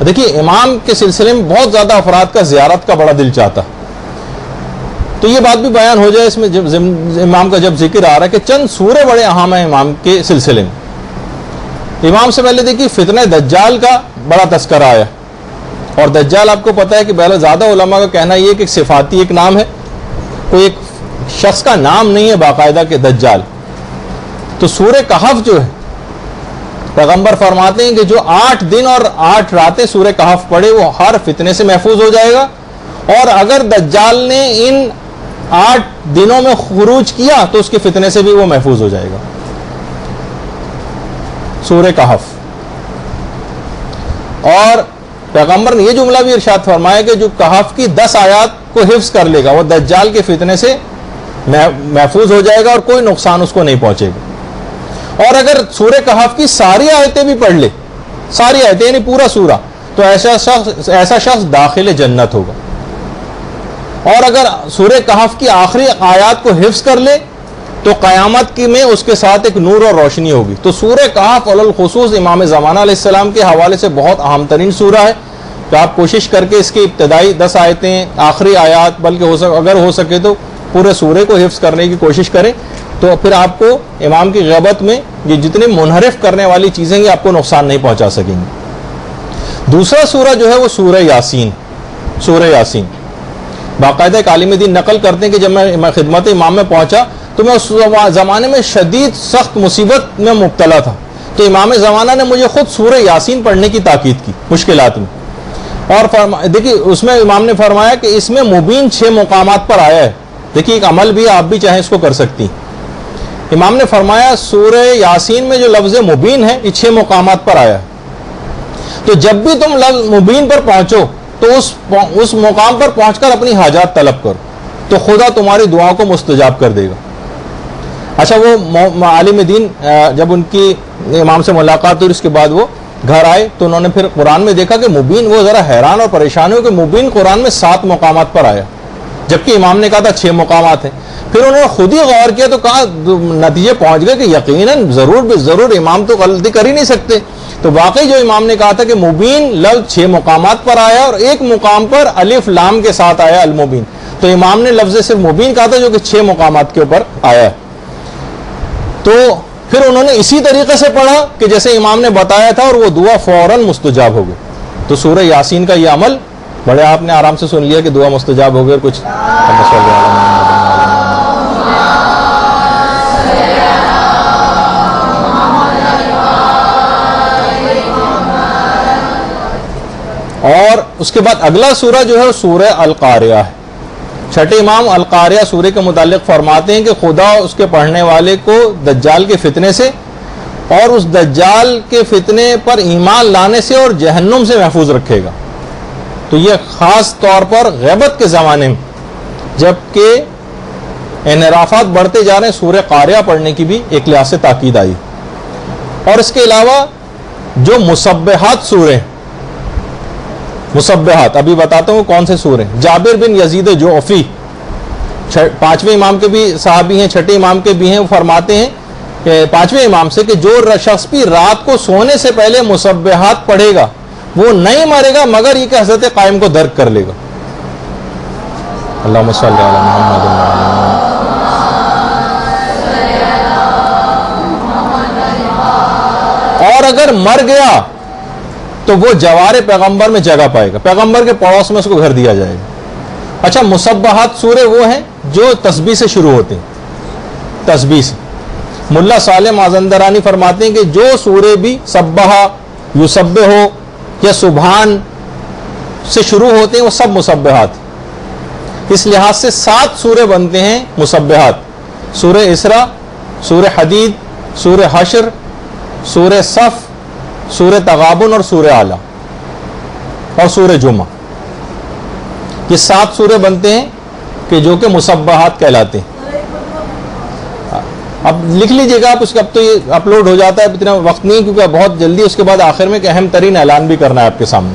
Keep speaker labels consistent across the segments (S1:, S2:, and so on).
S1: دیکھیے امام کے سلسلے میں بہت زیادہ افراد کا زیارت کا بڑا دل چاہتا، تو یہ بات بھی بیان ہو جائے اس میں جب امام کا جب ذکر آ رہا ہے کہ چند سورے بڑے اہم ہیں امام کے سلسلے میں۔ امام سے پہلے دیکھیے فتنہ دجال کا بڑا تذکرہ آیا، اور دجال آپ کو پتہ ہے کہ پہلے زیادہ علماء کا کہنا یہ کہ ایک صفاتی ایک نام ہے، کوئی ایک شخص کا نام نہیں ہے باقاعدہ کہ دجال۔ تو سورہ کہف جو ہے پیغمبر فرماتے ہیں کہ جو 8 دن اور 8 راتیں سورہ کہف پڑھے وہ ہر فتنے سے محفوظ ہو جائے گا، اور اگر دجال نے ان 8 دنوں میں خروج کیا تو اس کے فتنے سے بھی وہ محفوظ ہو جائے گا۔ سورہ کہف، اور پیغمبر نے یہ جملہ بھی ارشاد فرمایا کہ جو کہف کی 10 آیات کو حفظ کر لے گا وہ دجال کے فتنے سے محفوظ ہو جائے گا اور کوئی نقصان اس کو نہیں پہنچے گا۔ اور اگر سورہ کہف کی ساری آیتیں بھی پڑھ لے، ساری آیتیں یعنی پورا سورہ، تو ایسا شخص داخل جنت ہوگا۔ اور اگر سورہ کہف کی آخری آیات کو حفظ کر لے تو قیامت کی میں اس کے ساتھ ایک نور اور روشنی ہوگی۔ تو سورہ کہف علی الخصوص امام زمانہ علیہ السلام کے حوالے سے بہت اہم ترین سورہ ہے، تو آپ کوشش کر کے اس کی ابتدائی 10 آیتیں، آخری آیات، بلکہ اگر ہو سکے تو پورے سورے کو حفظ کرنے کی کوشش کریں، تو پھر آپ کو امام کی غیبت میں یہ جتنے منحرف کرنے والی چیزیں یہ آپ کو نقصان نہیں پہنچا سکیں گی۔ دوسرا سورہ جو ہے وہ سورہ یاسین۔ سورہ یاسین باقاعدہ ایک عالم دین نقل کرتے ہیں کہ جب میں خدمت امام میں پہنچا تو میں اس زمانے میں شدید سخت مصیبت میں مبتلا تھا، تو امام زمانہ نے مجھے خود سورہ یاسین پڑھنے کی تاکید کی مشکلات میں، اور دیکھیے اس میں امام نے فرمایا کہ اس میں مبین 6 مقامات پر آیا ہے۔ دیکھیے ایک عمل بھی آپ بھی چاہیں اس کو کر سکتی ہیں۔ امام نے فرمایا سورہ یاسین میں جو لفظ مبین ہے یہ 6 مقامات پر آیا ہے، تو جب بھی تم لفظ مبین پر پہنچو تو اس مقام پر پہنچ کر اپنی حاجات طلب کرو تو خدا تمہاری دعاؤں کو مستجاب کر دے گا۔ اچھا وہ عالم دین جب ان کی امام سے ملاقات ہوئی اس کے بعد وہ گھر آئے تو انہوں نے پھر قرآن میں دیکھا کہ مبین، وہ ذرا حیران اور پریشان ہوئے کہ مبین قرآن میں 7 مقامات پر آیا، جبکہ امام نے کہا تھا 6 مقامات ہیں۔ پھر انہوں نے خود ہی غور کیا تو کہا نتیجے پہنچ گئے کہ یقیناً ضرور امام تو غلطی کر ہی نہیں سکتے، تو واقعی جو امام نے کہا تھا کہ مبین لفظ 6 مقامات پر آیا اور ایک مقام پر الف لام کے ساتھ آیا المبین، تو امام نے لفظ صرف مبین کہا تھا جو کہ 6 مقامات کے اوپر آیا ہے۔ تو پھر انہوں نے اسی طریقے سے پڑھا کہ جیسے امام نے بتایا تھا اور وہ دعا فوراً مستجاب ہو گئی۔ تو سورہ یاسین کا یہ عمل بڑے آپ نے آرام سے سن لیا کہ دعا مستجاب ہو گئی، اور کچھ اور اس کے بعد اگلا سورہ جو ہے سورہ القاریہ ہے۔ چھٹے امام القاریہ سورہ کے متعلق فرماتے ہیں کہ خدا اس کے پڑھنے والے کو دجال کے فتنے سے اور اس دجال کے فتنے پر ایمان لانے سے اور جہنم سے محفوظ رکھے گا۔ تو یہ خاص طور پر غیبت کے زمانے میں جبکہ انحرافات بڑھتے جا رہے ہیں سورہ قاریہ پڑھنے کی بھی ایک لحاظ سے تاکید آئی۔ اور اس کے علاوہ جو مسبحات سورے ہیں، مسبحات ابھی بتاتا ہوں کون سے سورے ہیں۔ جابر بن یزید جعفی 5ویں امام کے بھی صحابی ہیں، 6ٹے امام کے بھی ہیں، وہ فرماتے ہیں کہ 5ویں امام سے کہ جو شخص بھی رات کو سونے سے پہلے مسبحات پڑھے گا وہ نہیں مرے گا مگر یہ کہ حضرت قائم کو درک کر لے گا۔ اللہم صلی علی محمد اور اگر مر گیا تو وہ جوار پیغمبر میں جگہ پائے گا، پیغمبر کے پڑوس میں اس کو گھر دیا جائے گا۔ اچھا مسبحات سورے وہ ہیں جو تسبیح سے شروع ہوتے ہیں، تسبیح سے۔ ملا صالح مازندرانی فرماتے ہیں کہ جو سورے بھی سبح، یسبح یا سبحان سے شروع ہوتے ہیں وہ سب مسبحات۔ اس لحاظ سے 7 سورے بنتے ہیں مسبحات: سورہ اسراء، سورہ حدید، سورہ حشر، سورہ صف، سورہ تغابن اور سورہ اعلیٰ اور سورہ جمعہ۔ یہ 7 سورے بنتے ہیں کہ جو کہ مسبحات کہلاتے ہیں۔ اب لکھ لیجئے گا آپ، اس کا اب تو یہ اپلوڈ ہو جاتا ہے، اتنا وقت نہیں کیونکہ بہت جلدی اس کے بعد آخر میں ایک اہم ترین اعلان بھی کرنا ہے آپ کے سامنے۔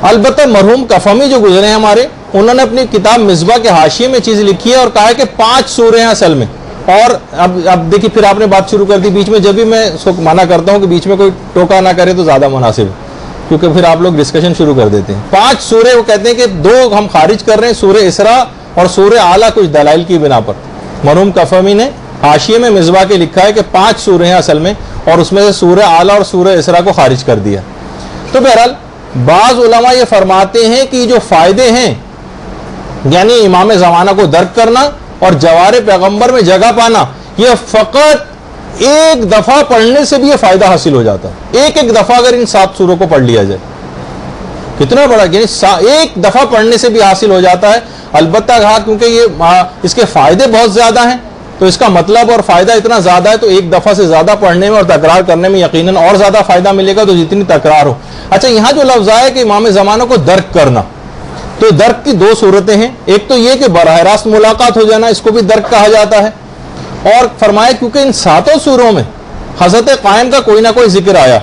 S1: البتہ مرحوم کفمی جو گزرے ہیں ہمارے، انہوں نے اپنی کتاب مصباح کے حاشیے میں چیز لکھی ہے اور کہا ہے کہ 5 سورے ہیں اصل میں۔ اور اب دیکھیے پھر آپ نے بات شروع کر دی بیچ میں، جب بھی میں اس کو منع کرتا ہوں کہ بیچ میں کوئی ٹوکا نہ کرے تو زیادہ مناسب ہے۔ کیونکہ پھر آپ لوگ ڈسکشن شروع کر دیتے ہیں. 5 سورے وہ کہتے ہیں کہ 2 ہم خارج کر رہے ہیں, سورہ اسراء اور سورہ اعلیٰ, کچھ دلائل کی بنا پر. مرحوم کفمی نے حاشیے میں مصباح کے لکھا ہے کہ 5 سورے ہیں اصل میں, اور اس میں سے سورہ اعلیٰ اور سورہ اسراء کو خارج کر دیا. تو بہرحال بعض علماء یہ فرماتے ہیں کہ جو فائدے ہیں, یعنی امام زمانہ کو درک کرنا اور جوار پیغمبر میں جگہ پانا, یہ فقط ایک دفعہ پڑھنے سے بھی یہ فائدہ حاصل ہو جاتا ہے. ایک دفعہ اگر ان 7 سوروں کو پڑھ لیا جائے, کتنا بڑا, یعنی ایک دفعہ پڑھنے سے بھی حاصل ہو جاتا ہے. البتہ کہا کیونکہ یہ اس کے فائدے بہت زیادہ ہیں, تو اس کا مطلب اور فائدہ اتنا زیادہ ہے, تو ایک دفعہ سے زیادہ پڑھنے میں اور تکرار کرنے میں یقیناً اور زیادہ فائدہ ملے گا, تو جتنی تکرار ہو. اچھا, یہاں جو لفظ آیا کہ امام زمانہ کو درک کرنا, تو درک کی 2 صورتیں ہیں. ایک تو یہ کہ براہ راست ملاقات ہو جانا, اس کو بھی درک کہا جاتا ہے. اور فرمایا کیونکہ ان 7 سوروں میں حضرت قائم کا کوئی نہ کوئی ذکر آیا,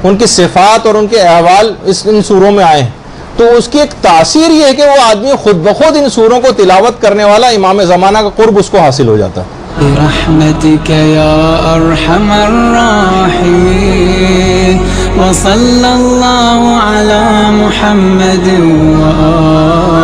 S1: ان کی صفات اور ان کے احوال ان سوروں میں آئے ہیں, تو اس کی ایک تاثیر یہ ہے کہ وہ آدمی خود بخود ان سوروں کو تلاوت کرنے والا امام زمانہ کا قرب اس کو حاصل ہو جاتا ہے.
S2: برحمتك يا أرحم الراحمين وصلى الله على محمد وآله